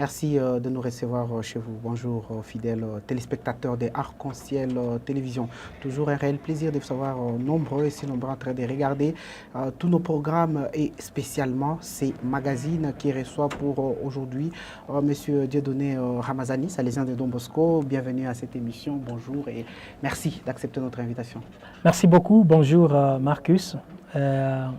Merci de nous recevoir chez vous. Bonjour, fidèles téléspectateurs des Arc-en-Ciel Télévision. Toujours un réel plaisir de vous savoir nombreux et si nombreux en train de regarder tous nos programmes et spécialement ces magazines qui reçoivent pour aujourd'hui Monsieur Dieudonné Ramazani, salésien de Don Bosco. Bienvenue à cette émission. Bonjour et merci d'accepter notre invitation. Merci beaucoup. Bonjour Marcus.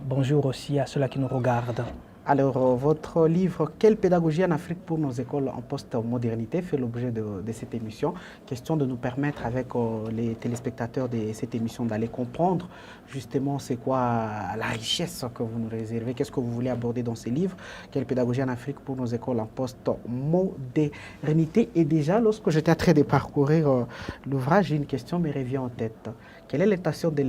Bonjour aussi à ceux-là qui nous regardent. Alors, votre livre « Quelle pédagogie en Afrique pour nos écoles en post-modernité » fait l'objet de cette émission. Question de nous permettre, avec les téléspectateurs de cette émission, d'aller comprendre justement c'est quoi la richesse que vous nous réservez, qu'est-ce que vous voulez aborder dans ces livres. Quelle pédagogie en Afrique pour nos écoles en post-modernité. Et déjà, lorsque j'étais en train de parcourir l'ouvrage, une question me revient en tête. Quelle est l'intention de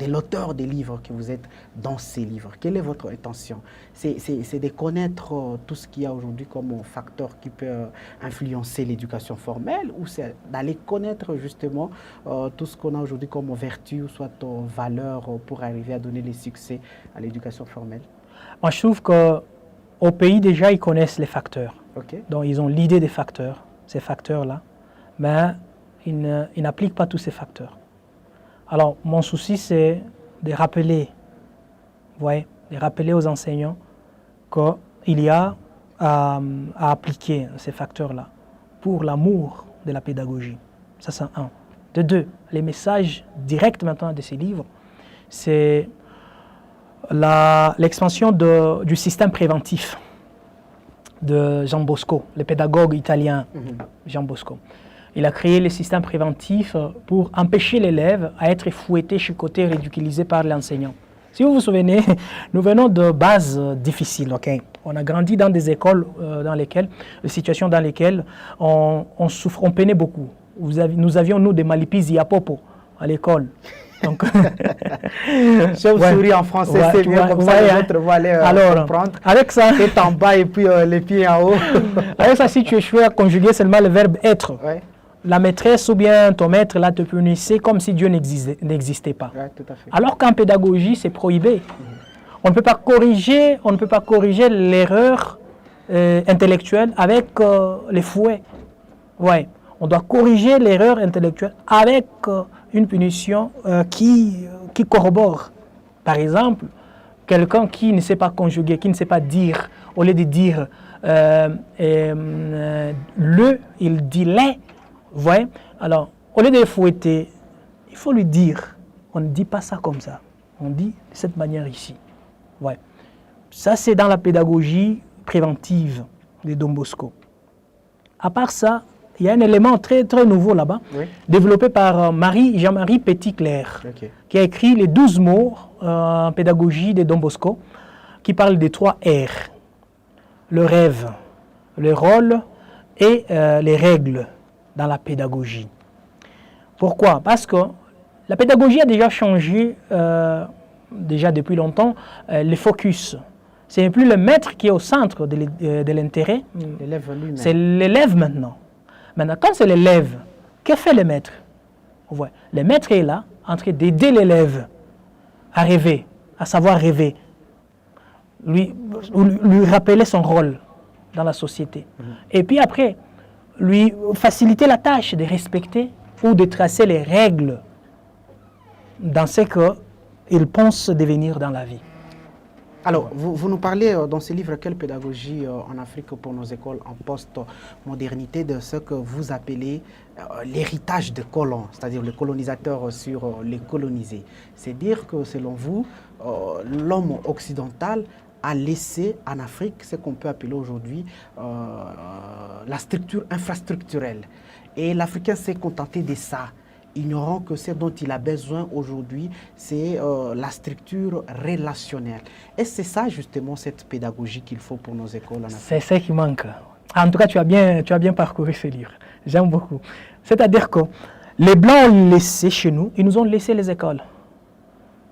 l'auteur des livres que vous êtes dans ces livres? Quelle est votre intention? C'est de connaître tout ce qu'il y a aujourd'hui comme facteur qui peut influencer l'éducation formelle, ou c'est d'aller connaître justement tout ce qu'on a aujourd'hui comme vertu, soit valeur pour arriver à donner les succès à l'éducation formelle? Moi, je trouve qu'au pays, déjà, ils connaissent les facteurs. Okay. Donc, ils ont l'idée des facteurs, ces facteurs-là, mais ils n'appliquent pas tous ces facteurs. Alors, mon souci, c'est de rappeler, de rappeler aux enseignants qu'il y a à appliquer ces facteurs-là pour l'amour de la pédagogie. Ça, c'est un. De deux, les messages directs maintenant de ces livres, c'est l'expansion du système préventif de Jean Bosco, le pédagogue italien Jean Bosco. Il a créé le système préventif pour empêcher l'élève à être fouetté, chicoté, ridiculisé par l'enseignant. Si vous vous souvenez, nous venons de bases difficiles. Okay? On a grandi dans des écoles des situations dans lesquelles on peinait beaucoup. Nous avions, des malipis yapopo à l'école. Donc, chauve-souris en français, c'est bien comme ça, les autres vont aller comprendre. Avec ça, tête en bas et puis les pieds en haut. Avec ça, si tu échoues à conjuguer seulement le verbe être, la maîtresse ou bien ton maître là te punissait comme si Dieu n'existait pas. Ouais, tout à fait. Alors qu'en pédagogie, c'est prohibé. On ne peut pas corriger l'erreur intellectuelle avec les fouets. Ouais. On doit corriger l'erreur intellectuelle avec une punition qui corrobore. Par exemple, quelqu'un qui ne sait pas conjuguer, qui ne sait pas dire, au lieu de dire il dit les. Vous voyez? Alors, au lieu de fouetter, il faut lui dire. On ne dit pas ça comme ça. On dit de cette manière ici. Ouais. Ça, c'est dans la pédagogie préventive de Don Bosco. À part ça, il y a un élément très, très nouveau là-bas, développé par Jean-Marie Petit-Clair, qui a écrit les 12 mots en pédagogie de Don Bosco, qui parlent des 3 R. Le rêve, le rôle et les règles dans la pédagogie. Pourquoi? Parce que la pédagogie a déjà changé, déjà depuis longtemps, le focus. Ce n'est plus le maître qui est au centre de l'intérêt, c'est l'élève maintenant. Maintenant, quand c'est l'élève, que fait le maître? Le maître est là, en train d'aider l'élève à rêver, à savoir rêver, lui rappeler son rôle dans la société. Et puis après, lui faciliter la tâche de respecter ou de tracer les règles dans ce qu'il pense devenir dans la vie. Alors, vous nous parlez dans ce livre « Quelle pédagogie en Afrique pour nos écoles en post-modernité » de ce que vous appelez l'héritage des colons, c'est-à-dire les colonisateurs sur les colonisés. C'est dire que, selon vous, l'homme occidental a laissé en Afrique ce qu'on peut appeler aujourd'hui la structure infrastructurelle. Et l'Africain s'est contenté de ça, ignorant que ce dont il a besoin aujourd'hui, c'est la structure relationnelle. Et c'est ça justement cette pédagogie qu'il faut pour nos écoles en Afrique. C'est ce qui manque. En tout cas, tu as bien parcouru ce livre. J'aime beaucoup. C'est-à-dire que les Blancs ont laissé chez nous, ils nous ont laissé les écoles.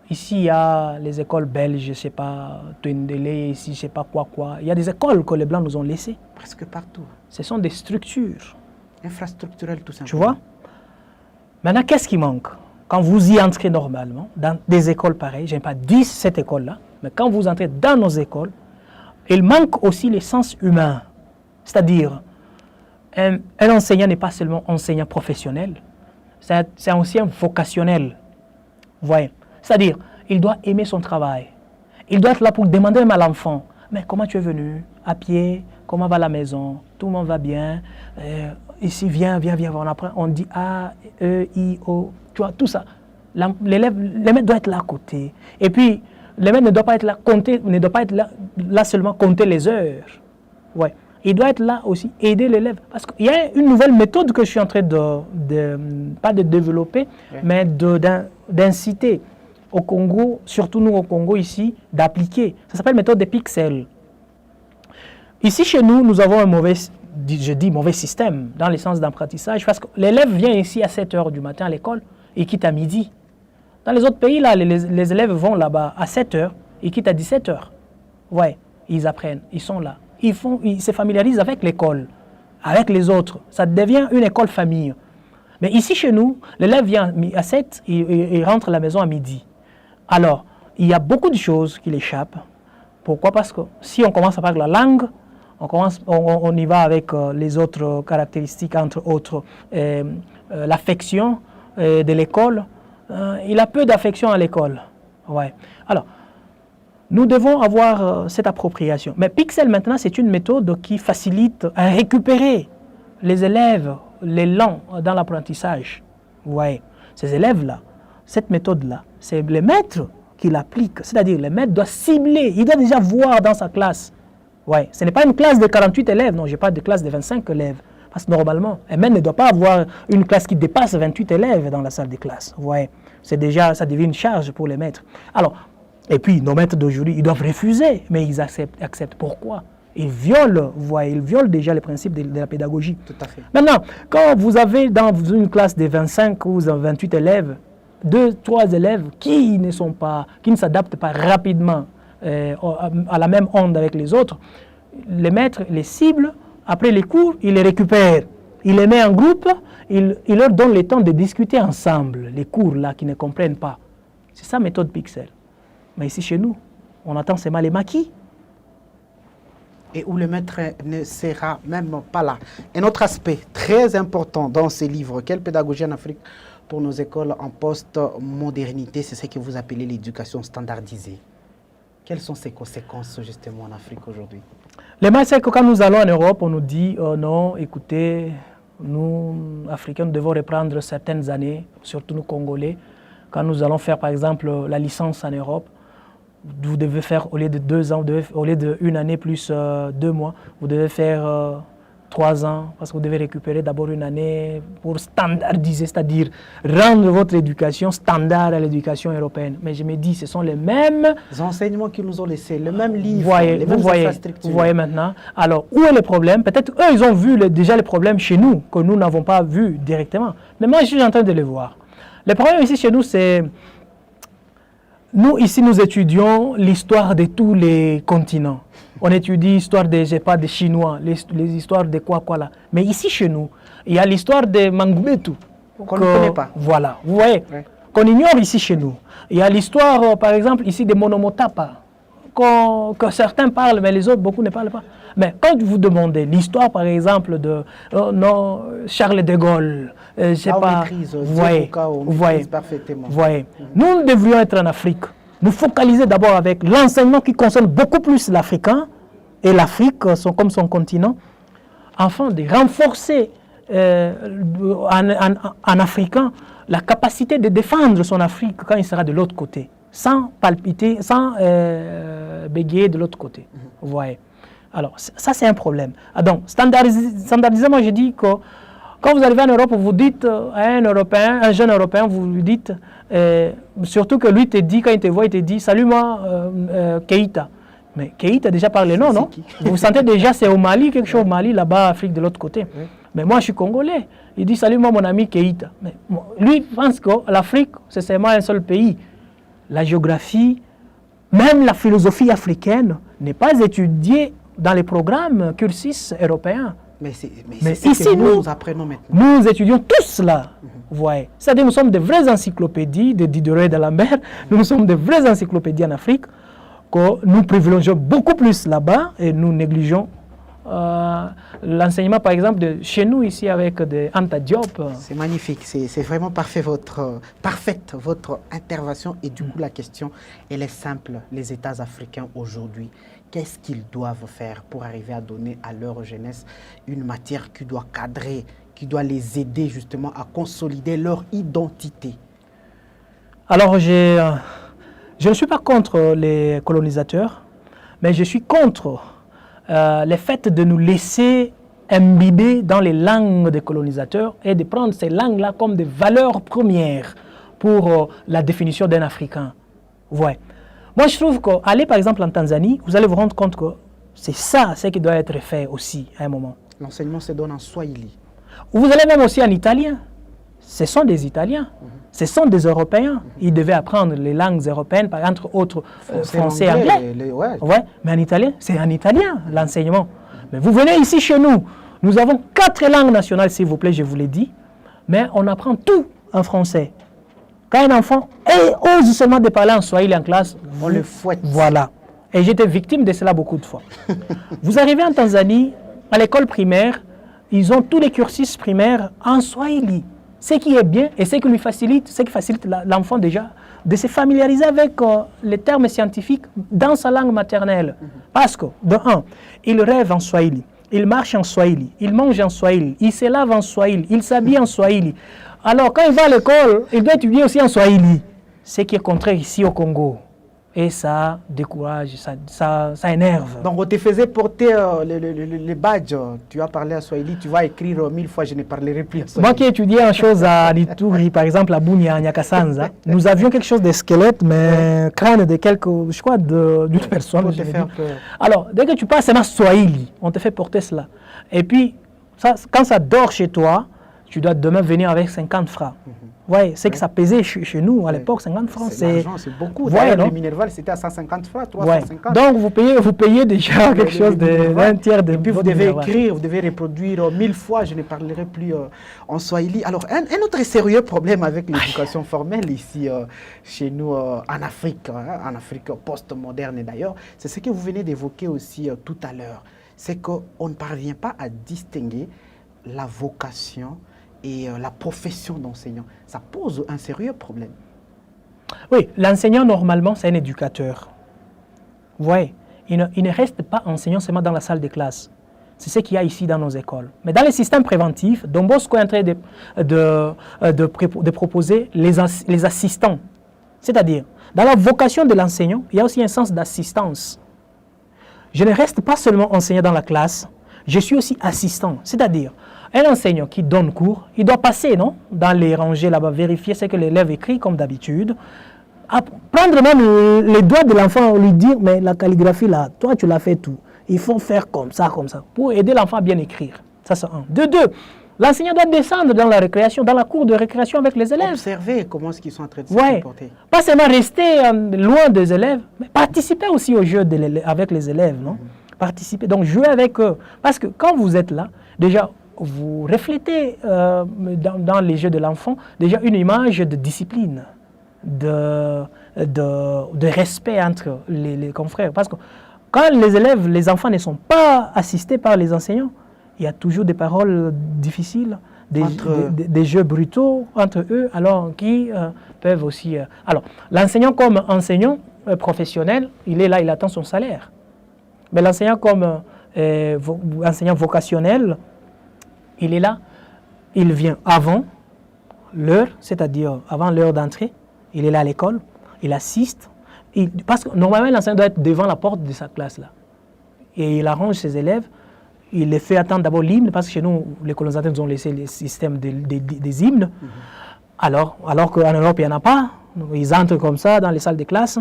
Ici, il y a les écoles belges, je ne sais pas, Tendele, ici, je ne sais pas quoi. Il y a des écoles que les Blancs nous ont laissées. Presque partout. Ce sont des structures. Infrastructurelles, tout simplement. Tu vois? Maintenant, qu'est-ce qui manque? Quand vous y entrez normalement, dans des écoles pareilles, je n'ai pas dit cette école-là, mais quand vous entrez dans nos écoles, Il manque aussi les sens humains. C'est-à-dire, un enseignant n'est pas seulement enseignant professionnel, c'est aussi un vocationnel. Vous voyez? C'est-à-dire, il doit aimer son travail. Il doit être là pour demander même à l'enfant, mais comment tu es venu? À pied? Comment va la maison? Tout le monde va bien? Ici, viens, on apprend. On dit A, E, I, O, tu vois, tout ça. L'élève, le maître doit être là à côté. Et puis, le maître ne doit pas être là, là seulement compter les heures. Ouais. Il doit être là aussi, aider l'élève. Parce qu'il y a une nouvelle méthode que je suis en train pas de développer, mais d'inciter au Congo, surtout nous au Congo ici, d'appliquer. Ça s'appelle méthode des pixels. Ici, chez nous, nous avons un mauvais système dans le sens d'apprentissage, parce que l'élève vient ici à 7 h du matin à l'école et quitte à midi. Dans les autres pays, là, les élèves vont là-bas à 7 h et quittent à 17 h. Ouais, ils apprennent, ils sont là. Ils se familiarisent avec l'école, avec les autres. Ça devient une école famille. Mais ici, chez nous, l'élève vient à 7 et rentre à la maison à midi. Alors, il y a beaucoup de choses qui l'échappent. Pourquoi? Parce que si on commence par la langue, on y va avec les autres caractéristiques, entre autres l'affection de l'école. Il a peu d'affection à l'école. Ouais. Alors, nous devons avoir cette appropriation. Mais Pixel, maintenant, c'est une méthode qui facilite à récupérer les élèves, l'élan dans l'apprentissage. Ouais. Ces élèves-là, cette méthode-là, c'est les maîtres qui l'appliquent. C'est-à-dire, le maître doit cibler, il doit déjà voir dans sa classe. Ouais. Ce n'est pas une classe de 48 élèves, non, je parle de classe de 25 élèves. Parce que normalement, un maître ne doit pas avoir une classe qui dépasse 28 élèves dans la salle de classe. Ouais. C'est déjà, ça devient une charge pour les maîtres. Alors, et puis, nos maîtres d'aujourd'hui, ils doivent refuser, mais ils acceptent. Pourquoi? Ils violent déjà les principes de la pédagogie. Tout à fait. Maintenant, quand vous avez dans une classe de 25 ou 28 élèves, 2-3 élèves qui ne s'adaptent pas rapidement à la même onde avec les autres, les maîtres les ciblent, après les cours, ils les récupèrent. Ils les mettent en groupe, ils leur donnent le temps de discuter ensemble, les cours là qui ne comprennent pas. C'est ça, méthode Pixel. Mais ici, chez nous, on attend seulement les maquis. Et où le maître ne sera même pas là. Un autre aspect très important dans ces livres, quelle pédagogie en Afrique pour nos écoles en post-modernité, c'est ce que vous appelez l'éducation standardisée. Quelles sont ses conséquences justement en Afrique aujourd'hui? Les maîtres, c'est que quand nous allons en Europe, on nous dit non, écoutez, nous, Africains, nous devons reprendre certaines années, surtout nous, Congolais. Quand nous allons faire, par exemple, la licence en Europe, vous devez faire, au lieu de 2 ans, au lieu d'une année plus 2 mois, vous devez faire 3 ans, parce que vous devez récupérer d'abord une année pour standardiser, c'est-à-dire rendre votre éducation standard à l'éducation européenne. Mais je me dis, ce sont les mêmes enseignements qu'ils nous ont laissés, le même livre, les mêmes infrastructures. Vous voyez maintenant. Alors, où est le problème? Peut-être eux, ils ont vu déjà les problèmes chez nous, que nous n'avons pas vus directement. Mais moi, je suis en train de les voir. Le problème ici chez nous, c'est... Nous, ici, nous étudions l'histoire de tous les continents. On étudie l'histoire des Chinois, les histoires de quoi là. Mais ici, chez nous, il y a l'histoire de Mangoubetu. Qu'on ne connaît pas. Voilà, vous voyez, qu'on ignore ici chez nous. Il y a l'histoire, par exemple, ici de Monomotapa, que certains parlent, mais les autres, beaucoup ne parlent pas. Mais quand vous demandez l'histoire, par exemple, de Charles de Gaulle, je sais pas, vous voyez, nous devrions être en Afrique, nous focaliser d'abord avec l'enseignement qui concerne beaucoup plus l'Africain et l'Afrique comme son continent, afin de renforcer en Africain la capacité de défendre son Afrique quand il sera de l'autre côté, sans palpiter, sans bégayer de l'autre côté. Vous voyez. Alors, ça, c'est un problème. Donc, standardiser, moi, je dis que quand vous arrivez en Europe, vous dites à un jeune Européen, vous lui dites, surtout que lui te dit, quand il te voit, il te dit, salut moi, Keïta. Mais Keïta déjà parlé, non? Vous sentez déjà, c'est au Mali, quelque chose au Mali, là-bas, Afrique de l'autre côté. Oui. Mais moi, je suis congolais. Il dit, salut moi, mon ami Keïta. Mais lui pense que l'Afrique, c'est seulement un seul pays. La géographie, même la philosophie africaine, n'est pas étudiée dans les programmes cursus européens. Mais c'est ici, nous apprenons maintenant. Nous étudions tout cela. Vous voyez. C'est-à-dire nous sommes de vraies encyclopédies de Diderot et d'Alembert. Nous sommes de vraies encyclopédies en Afrique que nous privilégions beaucoup plus là-bas et nous négligeons l'enseignement, par exemple, de chez nous, ici, avec des Anta Diop. C'est magnifique, c'est vraiment parfait parfaite votre intervention. Et du coup, la question, elle est simple. Les États africains aujourd'hui, qu'est-ce qu'ils doivent faire pour arriver à donner à leur jeunesse une matière qui doit cadrer, qui doit les aider justement à consolider leur identité? Alors, je ne suis pas contre les colonisateurs, mais je suis contre le fait de nous laisser imbiber dans les langues des colonisateurs et de prendre ces langues-là comme des valeurs premières pour la définition d'un Africain. Ouais. Moi, je trouve qu'aller par exemple en Tanzanie, vous allez vous rendre compte que c'est ça, ce qui doit être fait aussi à un moment. L'enseignement se donne en Swahili. Vous allez même aussi en italien. Ce sont des Italiens, ce sont des Européens. Ils devaient apprendre les langues européennes, entre autres français et anglais. Ouais, mais en italien, c'est en italien l'enseignement. Mais vous venez ici chez nous, nous avons 4 langues nationales, s'il vous plaît, je vous l'ai dit, mais on apprend tout en français. Quand un enfant ose seulement de parler en Swahili en classe, on le fouette. Voilà. Et j'étais victime de cela beaucoup de fois. Vous arrivez en Tanzanie, à l'école primaire, ils ont tous les cursus primaires en Swahili. Ce qui est bien et ce qui facilite l'enfant déjà de se familiariser avec les termes scientifiques dans sa langue maternelle. Parce que, de un, il rêve en Swahili, il marche en Swahili, il mange en Swahili, il se lave en Swahili, il s'habille en Swahili. Alors, quand il va à l'école, il doit étudier aussi en Swahili. Ce qui est contraire ici au Congo. Et ça décourage, ça énerve. Donc, on te faisait porter les badges. Tu as parlé à Swahili, tu vas écrire 1000 fois, je ne parlerai plus à Swahili. Moi qui étudiais en chose à Lituri, par exemple à Bunia, à Nyakasanza, nous avions quelque chose de squelette, mais crâne de quelques, je crois, d'une personne. Pour te faire peur. Alors, dès que tu passes seulement Swahili, on te fait porter cela. Et puis, ça, quand ça dort chez toi, tu dois demain venir avec 50 francs. Ouais, c'est que ça pesait chez nous à l'époque, 50 francs. C'est beaucoup. D'ailleurs, les Minerval, c'était à 150 francs, 350. Donc, vous payez déjà quelque chose d'un tiers de. Et puis, vous devez écrire, vous devez reproduire 1000 fois. Je ne parlerai plus en Swahili. Alors, un autre sérieux problème avec l'éducation formelle ici, chez nous, en Afrique post-moderne d'ailleurs, c'est ce que vous venez d'évoquer aussi tout à l'heure. C'est qu'on ne parvient pas à distinguer la vocation et la profession d'enseignant. Ça pose un sérieux problème. Oui, l'enseignant, normalement, c'est un éducateur. Vous voyez, il ne reste pas enseignant seulement dans la salle de classe. C'est ce qu'il y a ici dans nos écoles. Mais dans les systèmes préventifs, Don Bosco est en train de proposer les assistants. C'est-à-dire, dans la vocation de l'enseignant, il y a aussi un sens d'assistance. Je ne reste pas seulement enseignant dans la classe, je suis aussi assistant. C'est-à-dire, un enseignant qui donne cours, il doit passer dans les rangées là-bas, vérifier ce que l'élève écrit comme d'habitude, prendre même les doigts de l'enfant et lui dire, mais la calligraphie là, toi tu l'as fait tout. Il faut faire comme ça, pour aider l'enfant à bien écrire. Ça c'est un. De deux, l'enseignant doit descendre dans la récréation, dans la cour de récréation avec les élèves. Observer comment est-ce qu'ils sont en train de se comporter. Pas seulement rester loin des élèves, mais participer aussi au jeu avec les élèves, non? Participer, donc jouer avec eux. Parce que quand vous êtes là, déjà, vous reflétez dans les jeux de l'enfant déjà une image de discipline, de respect entre les confrères. Parce que quand les enfants ne sont pas assistés par les enseignants, il y a toujours des paroles difficiles, des jeux brutaux entre eux, alors qui peuvent aussi... Alors, l'enseignant comme enseignant professionnel, il est là, il attend son salaire. Mais l'enseignant comme enseignant vocationnel, il est là, il vient avant l'heure, c'est-à-dire avant l'heure d'entrée, il est là à l'école, il assiste, parce que normalement l'enseignant doit être devant la porte de sa classe là. Et il arrange ses élèves, il les fait attendre d'abord l'hymne, parce que chez nous, les colonisateurs nous ont laissé le système des hymnes, alors qu'en Europe, il n'y en a pas, ils entrent comme ça dans les salles de classe.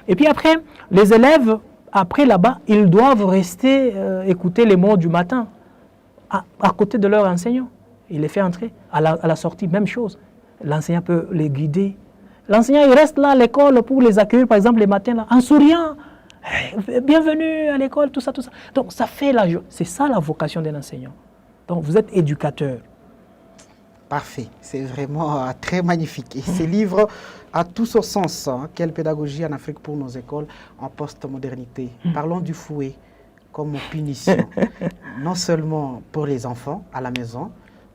Et puis après, les élèves, après là-bas, ils doivent rester écouter les mots du matin, à côté de leur enseignant. Il les fait entrer. À la sortie, même chose. L'enseignant peut les guider. L'enseignant, il reste là à l'école pour les accueillir, par exemple, les matins, là, en souriant. Bienvenue à l'école, tout ça, tout ça. Donc, ça fait c'est ça la vocation d'un enseignant. Donc, vous êtes éducateur. Parfait, c'est vraiment très magnifique. Et ce livre a tout son sens. Hein. Quelle pédagogie en Afrique pour nos écoles en post-modernité. Parlons du fouet comme punition, non seulement pour les enfants à la maison,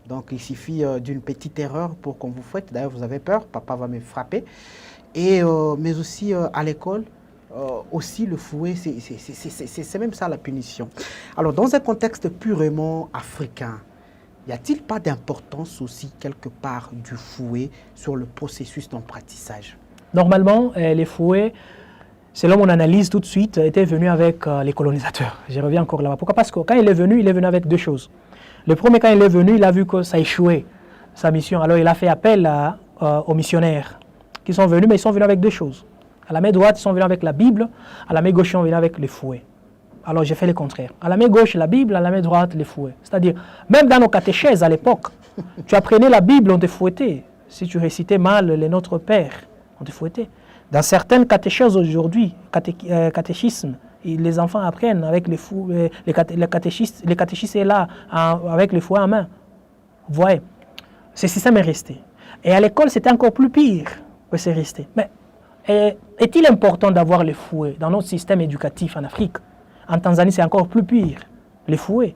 donc il suffit d'une petite erreur pour qu'on vous fouette. D'ailleurs, vous avez peur, papa va me frapper. Mais aussi à l'école, aussi le fouet, c'est même ça la punition. Alors, dans un contexte purement africain, y a-t-il pas d'importance aussi quelque part du fouet sur le processus d'apprentissage? Normalement, les fouets, selon mon analyse tout de suite, étaient venus avec les colonisateurs. Je reviens encore là-bas. Pourquoi? Parce que quand il est venu avec deux choses. Le premier, quand il est venu, il a vu que ça échouait, sa mission. Alors, il a fait appel aux missionnaires qui sont venus, mais ils sont venus avec deux choses. À la main droite, ils sont venus avec la Bible. À la main gauche, ils sont venus avec les fouets. Alors, j'ai fait le contraire. À la main gauche, la Bible. À la main droite, les fouets. C'est-à-dire, même dans nos catéchèses à l'époque, tu apprenais la Bible, on te fouettait. Si tu récitais mal les Notre Père, on te fouettait. Dans certaines catéchèses aujourd'hui, catéchisme, les enfants apprennent avec les fouets, les catéchistes est là, avec les fouets en main. Vous voyez, ce système est resté. Et à l'école, c'était encore plus pire que c'est resté. Mais est-il important d'avoir les fouets dans notre système éducatif en Afrique? En Tanzanie, c'est encore plus pire, les fouets.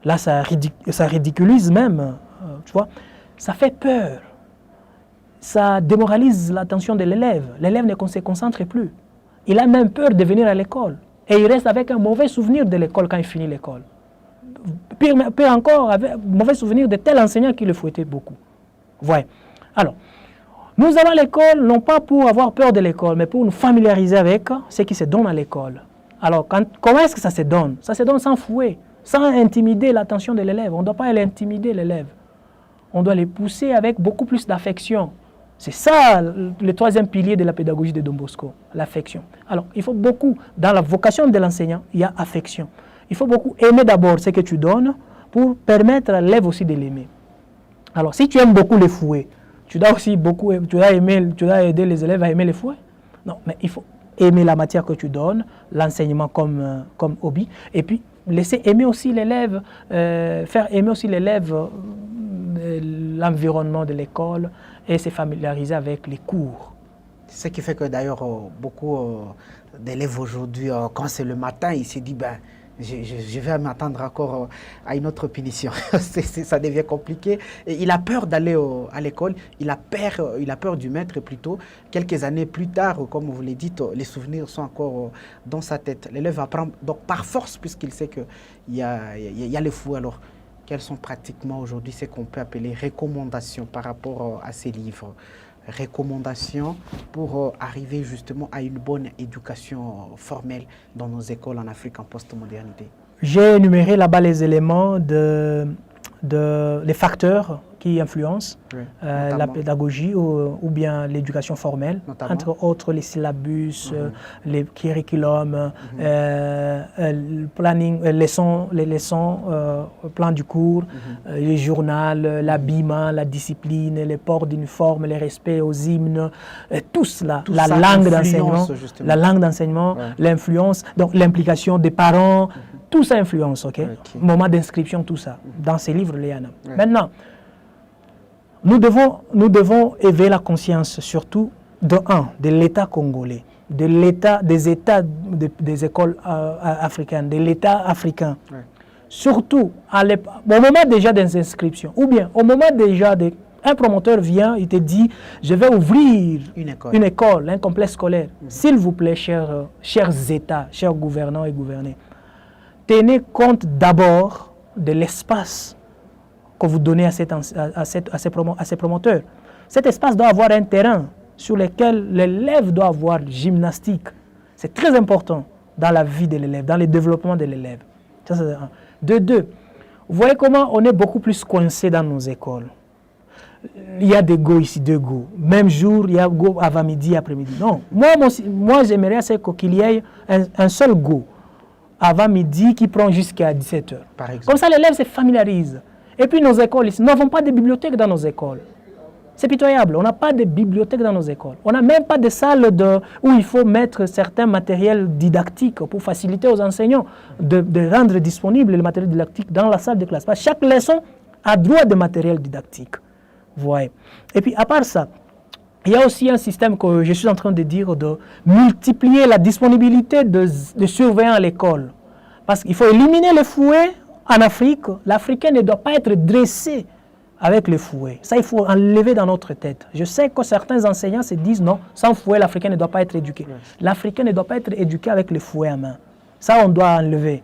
Là, ça ridiculise même, tu vois. Ça fait peur. Ça démoralise l'attention de l'élève. L'élève ne se concentre plus. Il a même peur de venir à l'école. Et il reste avec un mauvais souvenir de l'école quand il finit l'école. Pire encore, avec un mauvais souvenir de tel enseignant qui le fouettait beaucoup. Ouais. Alors, nous allons à l'école, non pas pour avoir peur de l'école, mais pour nous familiariser avec ce qui se donne à l'école. Alors, comment est-ce que ça se donne? Ça se donne sans fouet, sans intimider l'attention de l'élève. On ne doit pas l'intimider, l'élève. On doit les pousser avec beaucoup plus d'affection. C'est ça le troisième pilier de la pédagogie de Don Bosco, l'affection. Alors, il faut beaucoup, dans la vocation de l'enseignant, il y a affection. Il faut beaucoup aimer d'abord ce que tu donnes pour permettre à l'élève aussi de l'aimer. Alors, si tu aimes beaucoup les fouets, tu dois aussi aider les élèves à aimer les fouets. Non, mais il faut aimer la matière que tu donnes, l'enseignement comme hobby, et puis laisser aimer aussi l'élève, faire aimer aussi l'élève l'environnement de l'école et se familiariser avec les cours. Ce qui fait que d'ailleurs beaucoup d'élèves aujourd'hui, quand c'est le matin, ils se disent je vais m'attendre encore à une autre punition. Ça devient compliqué. Et il a peur d'aller à l'école, il a peur du maître plutôt. Quelques années plus tard, comme vous l'avez dit, les souvenirs sont encore dans sa tête. L'élève apprend donc par force, puisqu'il sait qu'il y a les fous. Alors, quelles sont pratiquement aujourd'hui ce qu'on peut appeler recommandations par rapport à ces livres? Recommandations pour arriver justement à une bonne éducation formelle dans nos écoles en Afrique en post-modernité. J'ai énuméré là-bas les éléments les facteurs qui influencent la pédagogie ou bien l'éducation formelle, notamment, entre autres les syllabus, les curriculums, le planning, les leçons, plan du cours, les journaux, l'habillement, la discipline, les ports d'uniforme, les respects aux hymnes, tout cela, la langue d'enseignement, l'influence, donc l'implication des parents, tout ça influence, ok? Moment d'inscription, tout ça. Dans ces livres, il y en a. Maintenant, nous devons éveiller la conscience, surtout, de l'État congolais, des écoles africaines, de l'État africain. Surtout, au moment déjà des inscriptions, ou bien au moment déjà un promoteur vient, il te dit, je vais ouvrir une école, un complexe scolaire. S'il vous plaît, chers États, chers gouvernants et gouvernées, tenez compte d'abord de l'espace que vous donnez à ces promoteurs. Cet espace doit avoir un terrain sur lequel l'élève doit avoir gymnastique. C'est très important dans la vie de l'élève, dans le développement de l'élève. Ça, c'est un. De deux, vous voyez comment on est beaucoup plus coincé dans nos écoles. Il y a des go ici, deux go. Même jour, il y a go avant midi, après-midi. Non, moi j'aimerais qu'il y ait un seul go avant midi qui prend jusqu'à 17h. Comme ça, l'élève se familiarise. Et puis nos écoles ici, nous n'avons pas de bibliothèque dans nos écoles. C'est pitoyable, on n'a pas de bibliothèque dans nos écoles. On n'a même pas de salles où il faut mettre certains matériels didactiques pour faciliter aux enseignants de rendre disponible le matériel didactique dans la salle de classe. Parce que chaque leçon a droit de matériel didactique. Vous voyez. Et puis, à part ça, il y a aussi un système que je suis en train de dire, de multiplier la disponibilité de surveillants à l'école. Parce qu'il faut éliminer les fouets en Afrique. L'Africain ne doit pas être dressé avec les fouets. Ça, il faut enlever dans notre tête. Je sais que certains enseignants se disent non, sans fouet, l'Africain ne doit pas être éduqué. L'Africain ne doit pas être éduqué avec les fouets à main. Ça, on doit enlever.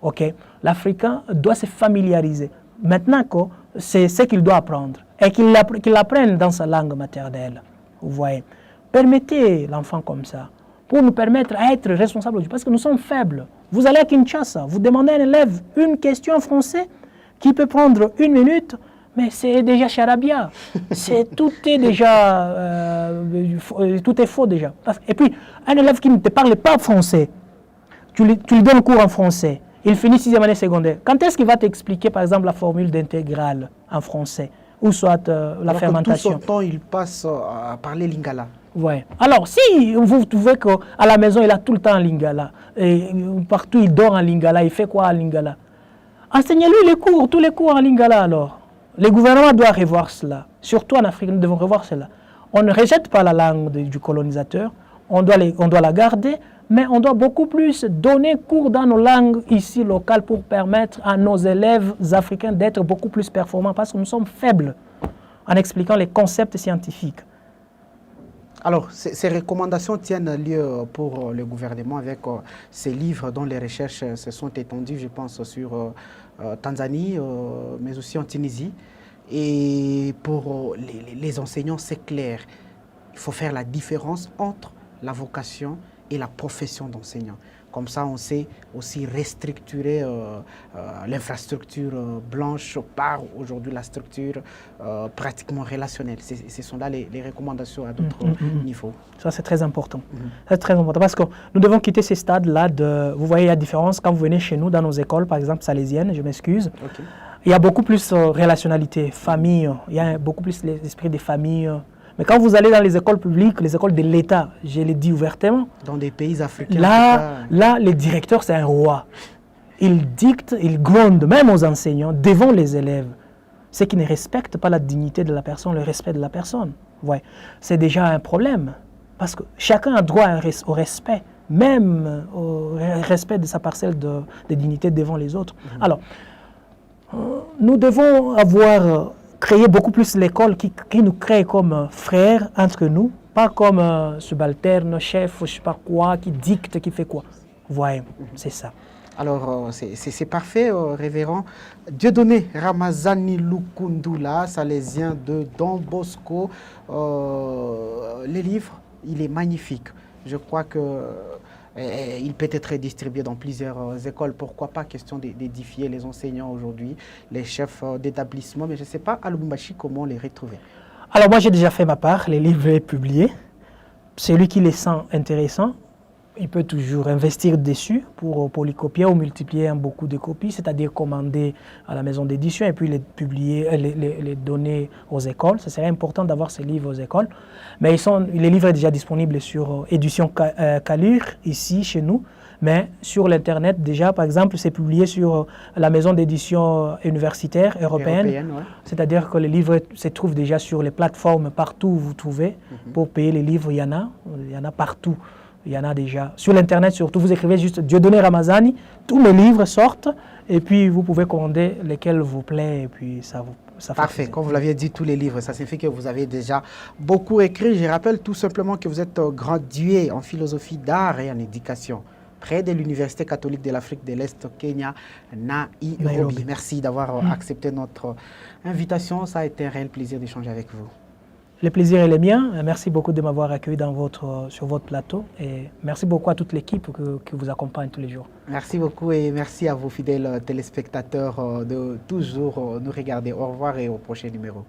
Okay? L'Africain doit se familiariser. Maintenant que c'est ce qu'il doit apprendre et qu'il apprenne dans sa langue maternelle. Vous voyez. Permettez l'enfant comme ça pour nous permettre d'être responsables parce que nous sommes faibles. Vous allez à Kinshasa, vous demandez à un élève une question en français qui peut prendre 1 minute, mais c'est déjà charabia. Tout est déjà, tout est faux déjà. Et puis, un élève qui ne te parle pas français, tu lui donnes cours en français, il finit 6e année secondaire. Quand est-ce qu'il va t'expliquer, par exemple, la formule d'intégrale en français, ou soit la fermentation? Tout son temps, il passe à parler lingala. Ouais. Alors, si vous trouvez qu'à la maison, il a tout le temps un lingala, et partout il dort en lingala, il fait quoi en lingala? Enseignez-lui les cours, tous les cours en lingala alors. Le gouvernement doit revoir cela. Surtout en Afrique, nous devons revoir cela. On ne rejette pas la langue du colonisateur, on doit la garder, mais on doit beaucoup plus donner cours dans nos langues ici locales pour permettre à nos élèves africains d'être beaucoup plus performants parce que nous sommes faibles en expliquant les concepts scientifiques. Alors, ces recommandations tiennent lieu pour le gouvernement avec ces livres dont les recherches se sont étendues, je pense, sur Tanzanie, mais aussi en Tunisie. Et pour les enseignants, c'est clair. Il faut faire la différence entre la vocation et la profession d'enseignant. Comme ça, on sait aussi restructurer l'infrastructure blanche par aujourd'hui la structure pratiquement relationnelle. Ce sont là les recommandations à d'autres niveaux. Ça, c'est très important. C'est très important parce que nous devons quitter ces stades-là. Vous voyez la différence quand vous venez chez nous, dans nos écoles, par exemple salésiennes, je m'excuse. Okay. Il y a beaucoup plus relationnalité, famille. Il y a beaucoup plus l'esprit des familles. Mais quand vous allez dans les écoles publiques, les écoles de l'État, je l'ai dit ouvertement. Dans des pays africains. Là, le directeur, c'est un roi. Il dicte, il gronde, même aux enseignants, devant les élèves. Ceux qui ne respectent pas la dignité de la personne, le respect de la personne. Ouais. C'est déjà un problème. Parce que chacun a droit au respect, même au respect de sa parcelle de dignité devant les autres. Alors, nous devons avoir... créer beaucoup plus l'école qui nous crée comme frères entre nous, pas comme subalterne, chef, je ne sais pas quoi, qui dicte, qui fait quoi. Vous voyez, c'est ça. Alors, c'est parfait, révérend. Dieudonné Ramazani Lukundula, salésien de Don Bosco. Le livre, il est magnifique. Je crois que... il peut être distribué dans plusieurs écoles. Pourquoi pas? Question d'édifier les enseignants aujourd'hui, les chefs d'établissement. Mais je ne sais pas, à Lubumbashi, comment les retrouver. Alors moi, j'ai déjà fait ma part. Les livres sont publiés. Celui qui les sent intéressants, il peut toujours investir dessus pour polycopier ou multiplier en beaucoup de copies, c'est-à-dire commander à la maison d'édition et puis les publier, les donner aux écoles. Ce serait important d'avoir ces livres aux écoles. Mais les livres sont déjà disponibles sur Édition Calure, ici, chez nous. Mais sur l'Internet, déjà, par exemple, c'est publié sur la maison d'édition universitaire européenne. Ouais. C'est-à-dire que les livres se trouvent déjà sur les plateformes partout où vous trouvez. Pour payer les livres, il y en a partout. Il y en a déjà. Sur l'Internet, surtout, vous écrivez juste Dieudonné Ramazani, tous mes livres sortent, et puis vous pouvez commander lesquels vous plaît, et puis ça Parfait. Comme vous l'aviez dit, tous les livres, ça signifie que vous avez déjà beaucoup écrit. Je rappelle tout simplement que vous êtes gradué en philosophie d'art et en éducation près de l'Université catholique de l'Afrique de l'Est au Kenya, Nairobi. Merci d'avoir accepté notre invitation. Ça a été un réel plaisir d'échanger avec vous. Le plaisir est le mien. Merci beaucoup de m'avoir accueilli sur votre plateau. Et merci beaucoup à toute l'équipe qui vous accompagne tous les jours. Merci beaucoup et merci à vos fidèles téléspectateurs de toujours nous regarder. Au revoir et au prochain numéro.